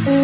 Hello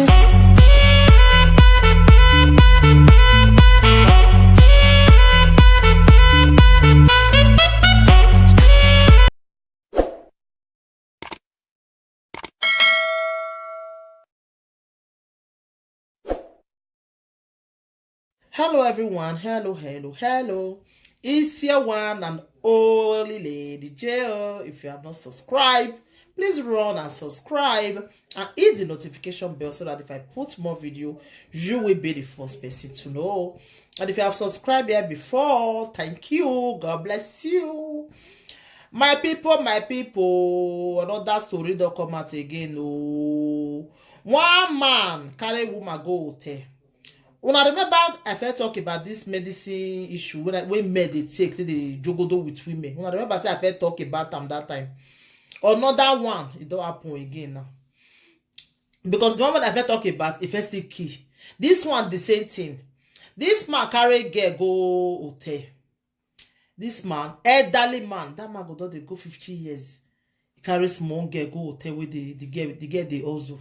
everyone, hello. It's your one and only Lady J. If you have not subscribed, please run and subscribe and hit the notification bell so that if I put more video, you will be the first person to know. And if you have subscribed here before, thank you. God bless you. My people, another story don't come out again. Oh, one man carry woman go hotel. When I remember, I first talk about this medicine issue when men they take the jogodo with women. When I remember, I first talk about them that time. Another one, it don't happen again now. Because the one I first talk about, it first still key. This one, the same thing. This man carry girl go hotel. This man, elderly man, that man go go 50 years. He carry small girl go hotel with the girl they also.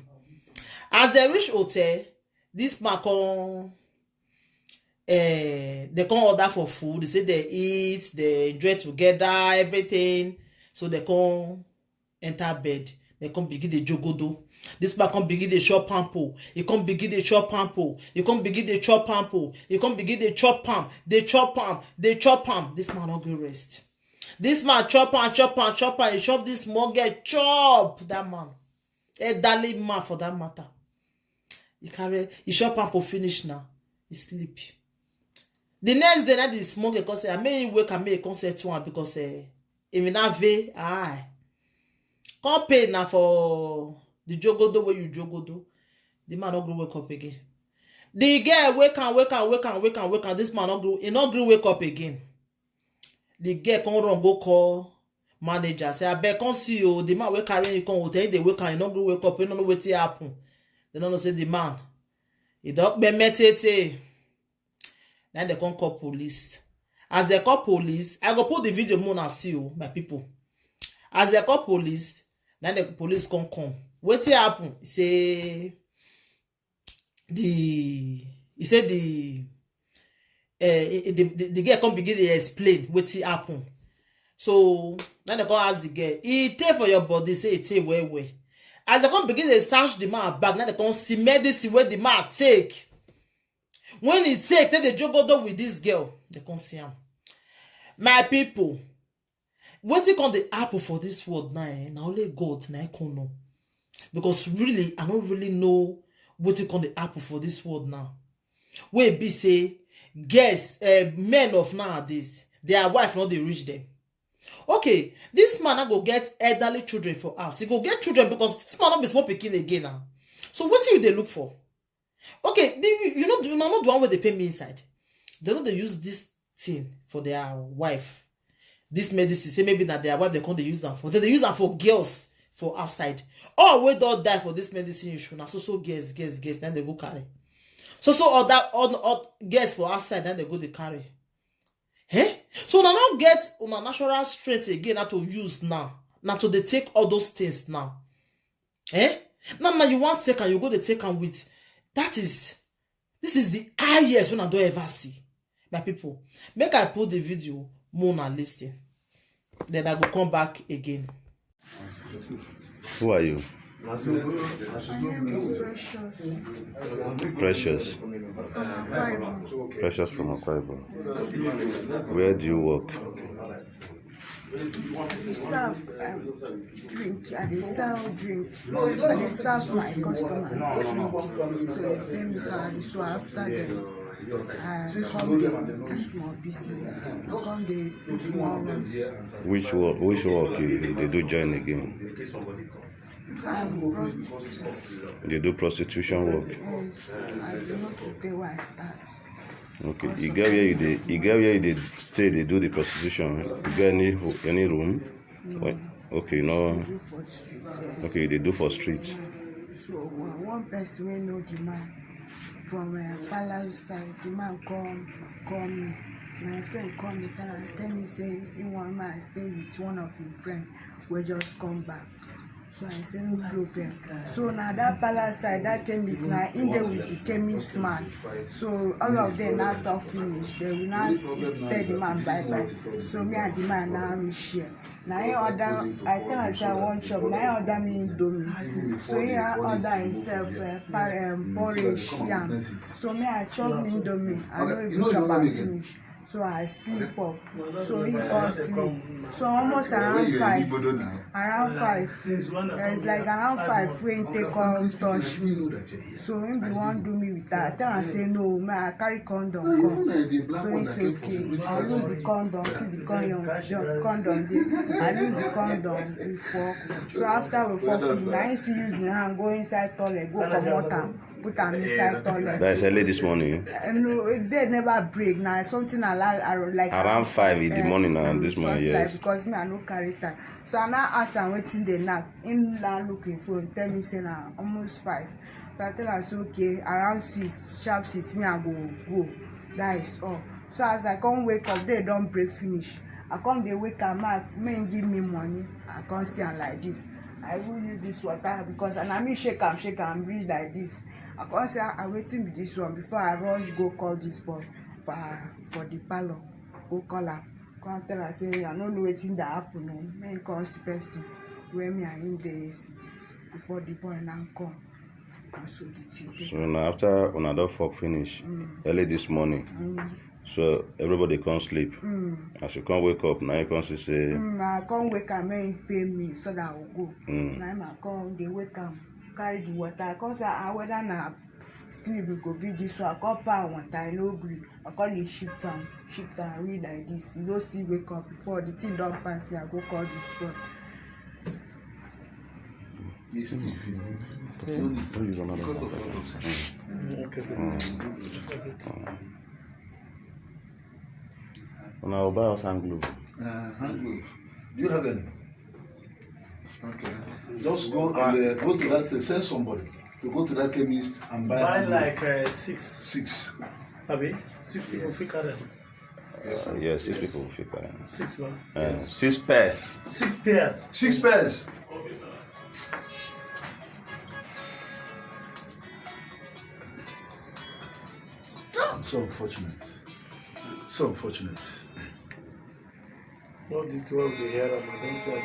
As they reach hotel, this man come, they come order for food. They say they eat, they enjoy together, everything. So they come enter bed. They come begin the jogodo. This man come begin the chop pampo. He come begin the chop pampo. He come begin the chop pampo. He come begin the chop pam. They chop pam. They chop pam. This man not go rest. This man chop and chop and chop and he chop this small girl chop that man. Elderly man for that matter. He shop up for finish now. He sleep. The next day, the small girl say, I may wake and make a concert one because if you not ve, can't pay now for the jogodo where you jogodo. The man not go wake up again. The girl wake and this man not go. He not go wake up again. The girl come run go call manager. Say I beg come see you. The man wake carry you come hotel. They wake and he not go wake up. He don't know what happen. They don't know say the man. He don't be metete. Then they come call police. As they call police, I go put the video more and see you, my people. As they call police, then the police come. What happen? He say the girl come begin to explain what happen. So then they come ask the girl, he take for your body, say it take well. As they come begin to search the man back, now they come see medicine where the man take. When he take the jogodo with this girl, they come see him. My people, what you call the apple for this world now? Now only God now I can know. Because really, I don't really know what you call the apple for this world now. Where be say, guess men of nowadays, their wife not they reach them. Okay, this man go get elderly children for us. He go get children because this man not be small pikin again now. So what do they look for? Okay, you know not the one where they pay me inside. They know they use this thing for their wife. This medicine, say maybe that their wife they can't use them for. They use them for girls for outside. Oh, we don't die for this medicine issue. Now so guess, then they go carry. So other guess for outside, then they go they carry. Eh? So now not get on a natural strength again not to use now. Now to they take all those things now. Eh? Now you want to take and you go to take and with. This is the highest when I don't ever see. My people, make I put the video more and listen. Then I go come back again. Who are you? My name is Precious. Precious. From Akwa Ibom. Precious from Akwa Ibom. Where do you work? We serve drink. I dey sell drink. I dey serve my customers drink. So they pay me salary. So after them, I come dey do small business. I come dey do small runs. Which work they do join again? They do prostitution work. Yes, I do not today why I start. Okay, you get where you stay, they do the prostitution. You get any room? No. Okay, no. They do for street. Yes. Okay, they do for street. So one person wey know the man from Palace side, the man call me. My friend call me tell me say he want man stay with one of his friend. We just come back. So I say no problem. So now that palace side, that chemist now in there with the chemist man. So all of them now talk finish. They will now tell the man bye bye. So me and the man now reach here. Now he order, I tell myself one chop. Now he order me indomie. So he order himself porridge yam. So me I chop me indomie. I don't even chop and finish. So I sleep up. So he can't sleep. So almost around 5. Around 5. It's like around 5 when they come touch me. So him be one do me with that. I tell him say no, man, I carry condom come. So it's okay. I lose the condom, see the condom there. I lose the condom before. So after we fuck, I used to use the hand, go inside toilet, go comot am. Put am inside toilet. That is early this morning. No, they never break now. Something like around 5 in the morning now. This morning, yes. Like, because me I no carry time. So I now ask am wetin dey knack. Him now looking phone tell me say na almost 5. So I tell am say okay around 6 sharp 6 me I go. That is all. So as I come wake up, they don break finish. I come dey wake am make give me money. I come see am like this. I will use this water because and I me shake am breathe like this. I come say I waiting with this one before I rush go call this boy for the parlor. Go call am. Come tell am say I no know wetin dey happen o. Make him come see person wey me and him dey yesterday before the boy now come. And so the thing take. So now after una don fuck finish early this morning. So everybody come sleep. As you come wake up, now you come see say. I come wake am make him pay me so that I will go. Now him I come dey wake am. Carry the water. I come say whether na sleep it go be this one. I come pour water. I no gree. I come dey shift am read like this. You no see wake up before the thing don pass me. I go call this boy. Una will buy us hand glove. Hand glove. Do you have any? Okay. Just go and go to that. Send somebody to go to that chemist and buy like 6. 6. Abi 6 people fit carry. Yes, 6 people will fit carry. 6 man. 6 pairs. 6 pairs. 6 pairs. So unfortunate. So unfortunate. All this world they hear them, I don't say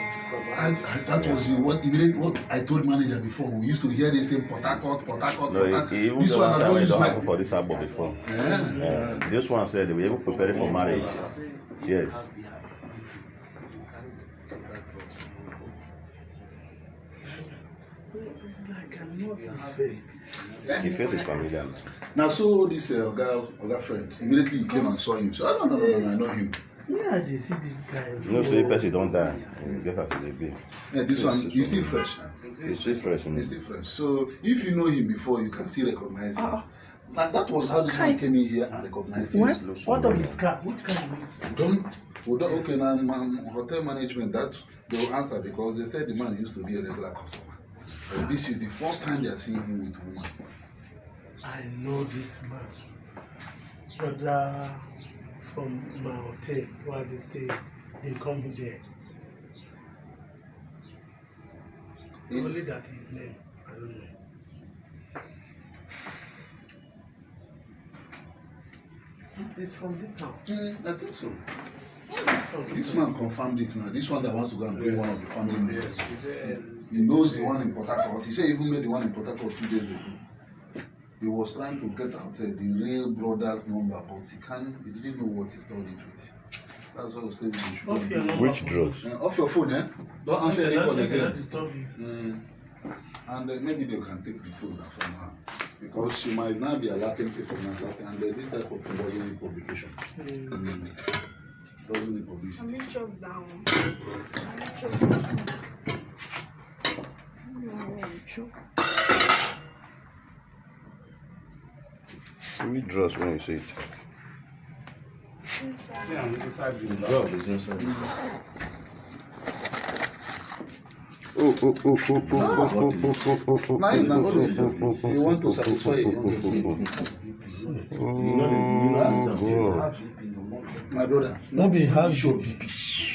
That was what I told manager before. We used to hear this thing, Port Harcourt. No, even this one I don't use my for this album before. This one said they were able to prepare for marriage. Yes. like I know his face. His face is familiar. Now, so this Oga friend immediately he came and saw him. So no, I know him. Where they see this guy? You know, say person don't die. Just as it be. Yeah, this one he's still fresh. He's still fresh. He's still fresh. So if you know him before, you can still recognize him. That was how this man came in here and recognized him. What of his car? Which car is it? Okay, now hotel management that they will answer because they said the man used to be a regular customer. But this is the first time they are seeing him with a woman. I know this man. But from my hotel where they stay, they come there. Only that his name, I don't know. It's from this town. I think so. This man confirmed it now. This one that wants to go and bring one of the family members. He knows the one in Port Harcourt. He said he even made the one in Port Harcourt 2 days ago. He was trying to get out the real brother's number, but he didn't know what he started with. That's why we say we should. Which drugs? Off your phone, Don't answer any call again. Disturb you. And maybe they can take the phone from her. Because she might now be alerting people and this type of thing doesn't need publication. Doesn't need publicity. Let me chop down. Which drugs when you say it? The job is inside. You want to satisfy my brother. Nobody has your BP.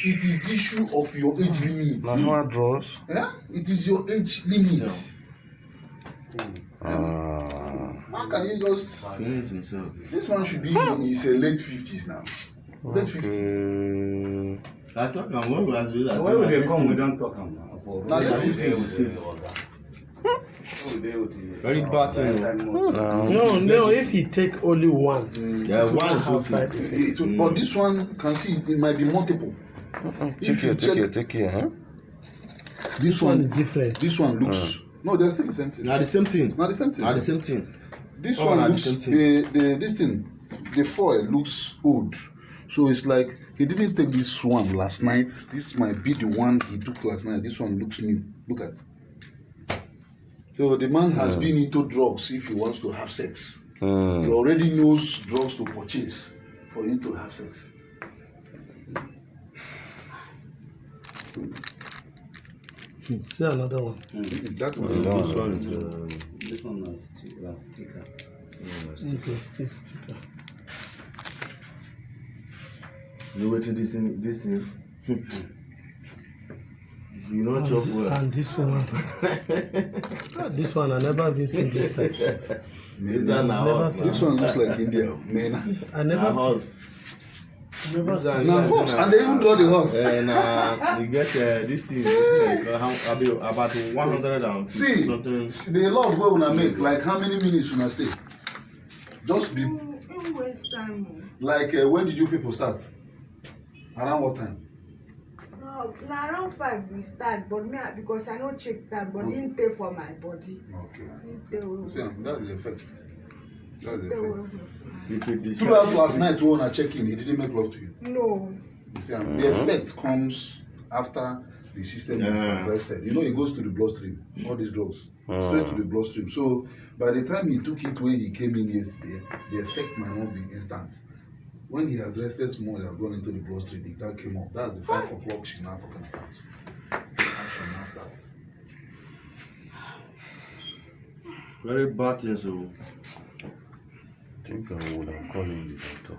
it is the issue of your age limit. Now how draws? Yeah? It is your age limit. How can you just Finish himself. this man should be in his late 50s now. Late 50s. I thought when we was with us. Why would they come? We don't talk now. For Now late 50s. Very bad thing. No, if he take only one, Yeah, one is outside okay. effect. But this one can see it might be multiple. If you check Take care, huh? this One one, is different. this one looks no, they're still the same thing. Now the same thing. Not the same thing. Now the same thing. This Oh, one na the looks same thing. this thing, the foil looks old. So it's like he didn't take this one last night. This might be the one he took last night. This one looks new. Look at. So the man has been into drugs if he wants to have sex. He already knows drugs to purchase for him to have sex. See another one. That one is This one is This one is sticker. Okay, still sticker. you waiting this thing. You know chop well. And this one. This one I never even seen this type. This one na horse. this one looks like India. Man. I Na never see. horse. Never This see. one- Now horse, and they even draw the horse. You get this thing. About 150 See, something. the love wey una make, like how many minutes una stay? Just be Don't waste time. like when did you people start? Around what time? No, na around 5 we start, but me because I no check time, but didn't pay for my body. Okay. Didn't pay well. See, that is the effect. That is Pay the well. effect. You take this. Throughout last night when una check in, he didn't make love to you. No. You see, the effect comes after the system is invested. You know, it goes to the bloodstream. All these drugs straight to the bloodstream. So by the time he took it when he came in yesterday, the effect might not be instant. When he has rested small, he has gone into the bloodstream. That came up. That's the 5 o'clock she's now talking about. Action now starts. Very bad thing, so. I think I would have called in the doctor.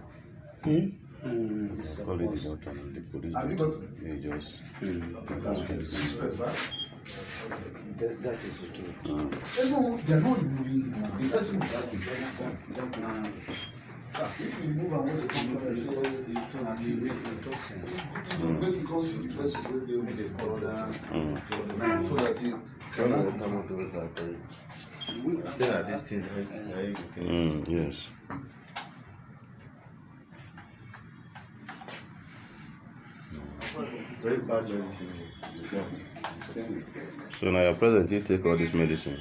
Call it the doctor and the police. Have you doctor. got- They just. 6 pence, right? That is the truth. No, they're not removing him. The person that is if you remove and what the company says, and you make it make you come see the person wey dey with the brother for the night so that he When I come out to it, I tell you. Say that this thing. Yes. Very bad medicine. So now your present, you take all this medicine.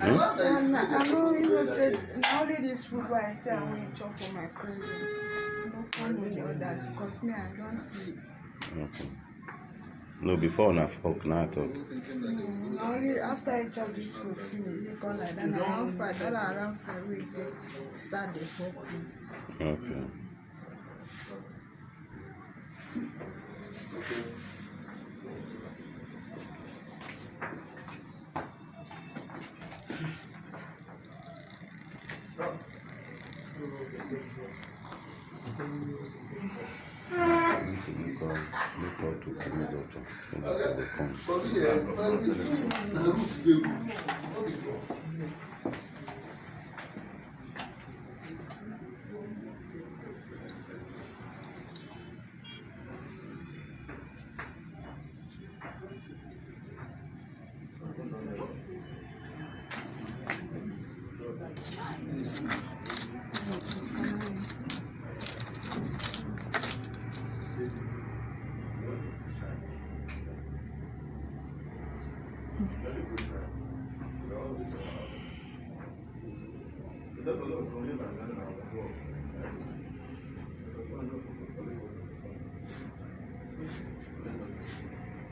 And I know you know that only this food why I say I want to chop for my presents. Don't follow the others because me I don't sleep. Okay. No, before na fuck na talk. Only after I chop this food finish, it go like that. Around 5 we take start the fuck. Okay. Look out to the doctor. So that they will come. for me na root dey good no be drugs.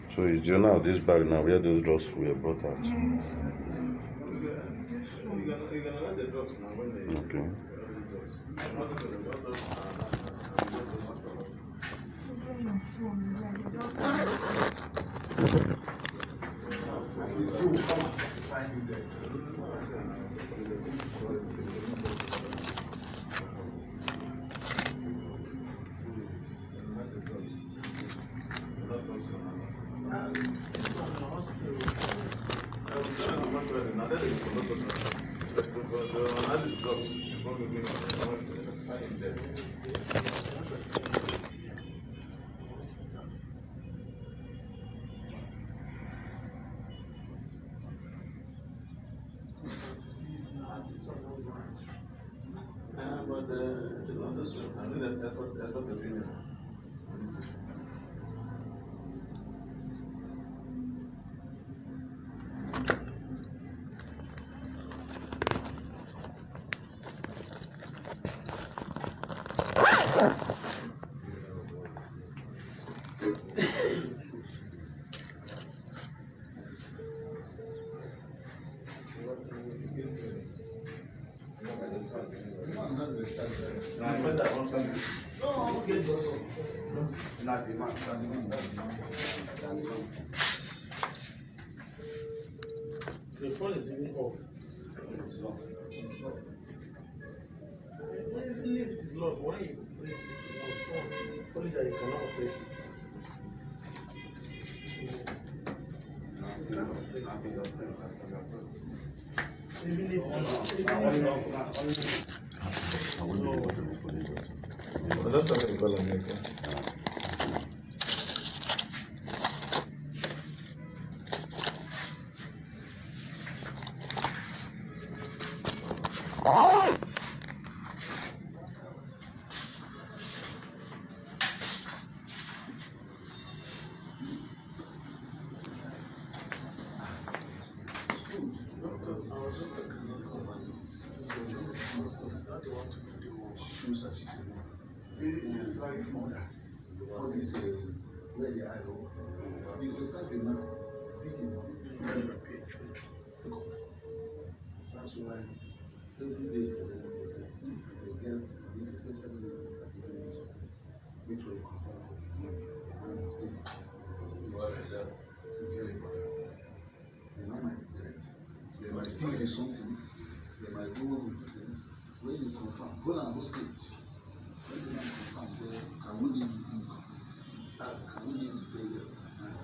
So is you now this bag now where those drugs were brought out? Okay. So we come and satisfy him that. That's what the opinion. The phone is even off. Even if it is locked, why you operate it on phone? Only that you cannot operate it. Even It's like mothers. All this where the eye go. It was like a man. That's why every day is if the guest, especially ladies, are giving this one, which will confirm for the man is very important. They might be dead. They might still do something. They might do one of the things. When you confirm, go and go stage. When you confirm, say, can we leave the income? Can we leave the savings?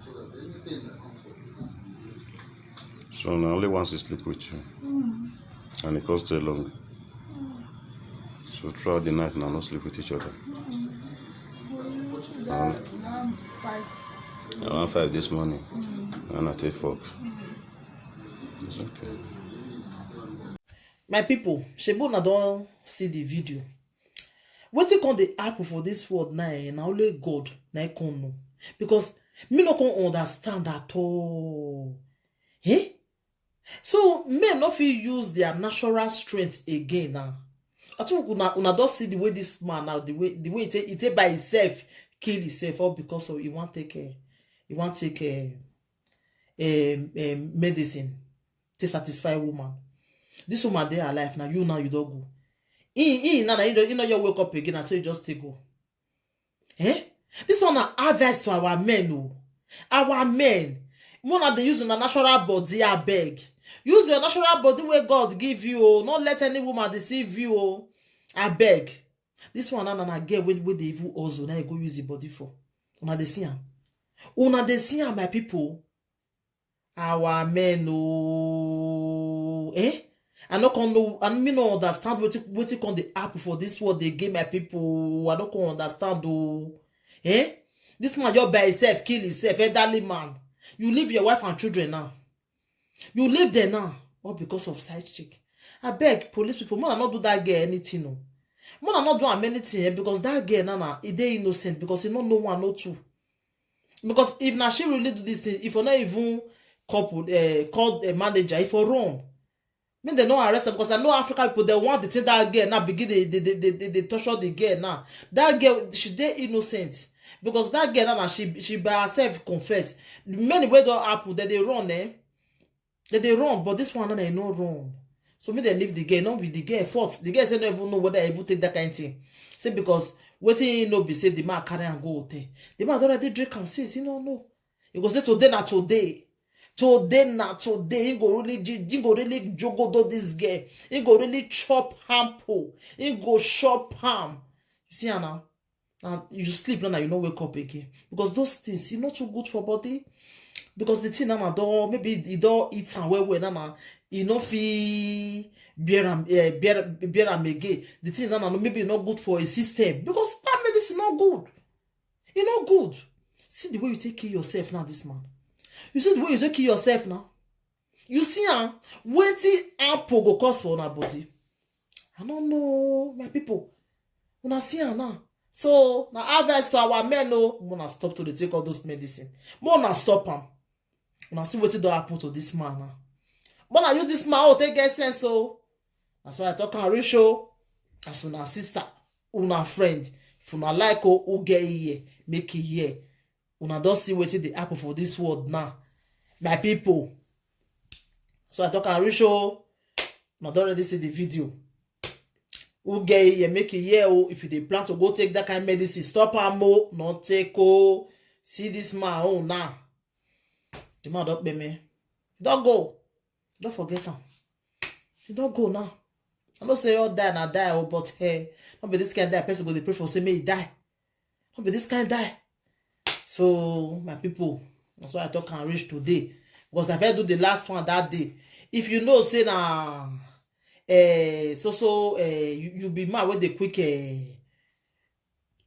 So that anything that comes up, So now only wants to sleep with you. And it can't stay long. So throughout the night now not sleep with each other. Around 5. Around 5 this morning. And at 8 o'clock. It's okay. My people, Shebuna don't see the video. Wetin come the happen for this world now, na only God na I can know. Because me no can understand at all. Eh? So men no fit use their natural strength again now. I think una don't see the way this man now, the way he take by himself kill himself all because of he want take medicine to satisfy woman. This woman dey alive now. You don't go. You know you wake up again and so you just take go. Eh? This one na advice to our men. Oh. Our men. More they use your natural body, I beg. Use your natural body where God give you. Oh. Not let any woman deceive you. Oh. I beg. This one na get with the evil also. Now you go use the body for. Una dey see am. Una dey see am, my people. Our men. Oh. Eh? I no can know, and me no understand what you can the happen for this world they give my people. I don't can understand though. Eh? This man just by himself, kill himself, elderly man. You leave your wife and children now. You live there now. All because of side chick. I beg police people, man, not do that girl anything. No. Man, not do am anything because that girl now, it dey innocent because he no know one, no two. Because if now she really do this thing, if you not even called a manager, if you wrong. When they no arrest them because I know African people they want to take that girl now begin they torture the girl now. That girl she dey innocent because that girl now she by herself confess. Many way don't happen that they run they run but this one now they no run. So me they leave the girl not with the girl fault. The girl say no even know whether I even take that kind of thing. Say because waiting you know be say the man carry and go hotel. The man already drink and says you know. He go say today na today. Today, he go really jogodo this girl. He go really chop ham po. He go chop ham. You see her now? And you sleep now, you don't wake up again. Because those things, not too good for body. because the thing na don maybe e don eat am well na e no fit bear am again. The thing na maybe e no good for a system, because that medicine no good. E no good. See the way you take kill yourself now, this man. You see the way you take kill yourself now. You see wetin apple go cause for una body. I don't know, my people. Una see now. So now advice to our men, no, una stop to take all those medicine. Una stop am. Una see wetin don happen to this man now. But I use this man take get sense, so that's why I talk and reach show as una sister, una friend. If una like who get here, make it here. Una don see wetin dey happen for this world now, my people. So I talk and reach show. Una don already see the video. Who get here, make it here. If you dey plan to go take that kind of medicine, stop am o, not take o. See this man now. The man don't pay me. He don't go. Don't forget him. He don't go now. I don't say all die and die, but hey, don't be this kind of die. Person go dey pray for say may he die. Don't be this kind of die. So my people, that's why I talk and reach today. Because if I do the last one that day, if you know say na you be mad when they quick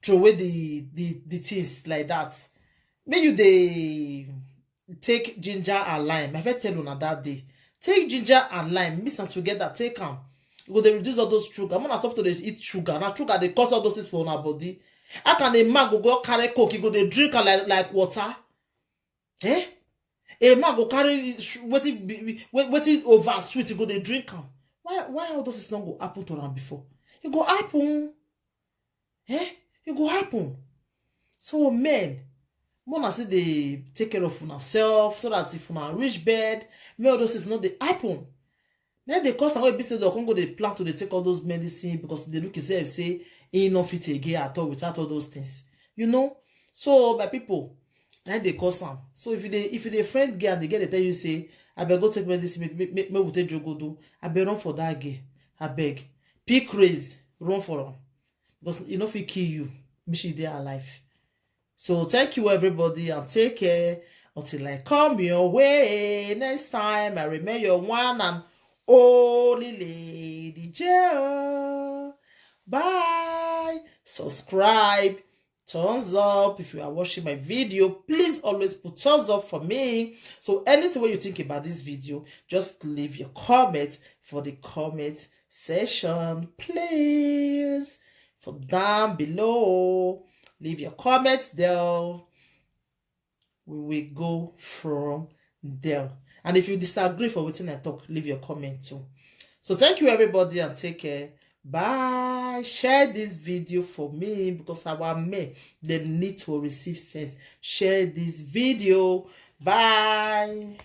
throw away the things like that. May you they take ginger and lime. I tell you na that day. Take ginger and lime, mix them together, take them. Go they reduce all those sugar. I'm gonna stop to eat sugar. Now sugar they cause all those things for our body. How can a man go carry coke? He go they drink like water? Eh? A man go carry waiting over sweet. He go they drink them. Why all those things not go happen to them before? It go happen. Eh? It go happen. So men, wanna see they take care of yourself so that if you reach bed, all those things not they happen. Then they cause away business they go they plan to they take all those medicine because they look itself say he no fit again at all without all those things. You know? So my people, then they cause them. So if they friend girl and they get they tell you say, I beg go take medicine, make we take go do. I beg run for that girl. I beg. Pick raise, run for them. Because you know if he kill you, make sure they are alive. So thank you everybody and take care until I come your way next time. I remember your one and only Lady J. Bye. Subscribe. Thumbs up. If you are watching my video, please always put thumbs up for me. So anything what you think about this video, just leave your comment for the comment section, please. For down below, leave your comments there. We will go from there. And if you disagree for what I talk, leave your comment too. So thank you everybody and take care. Bye. Share this video for me because our men, they need to receive sense. Share this video. Bye.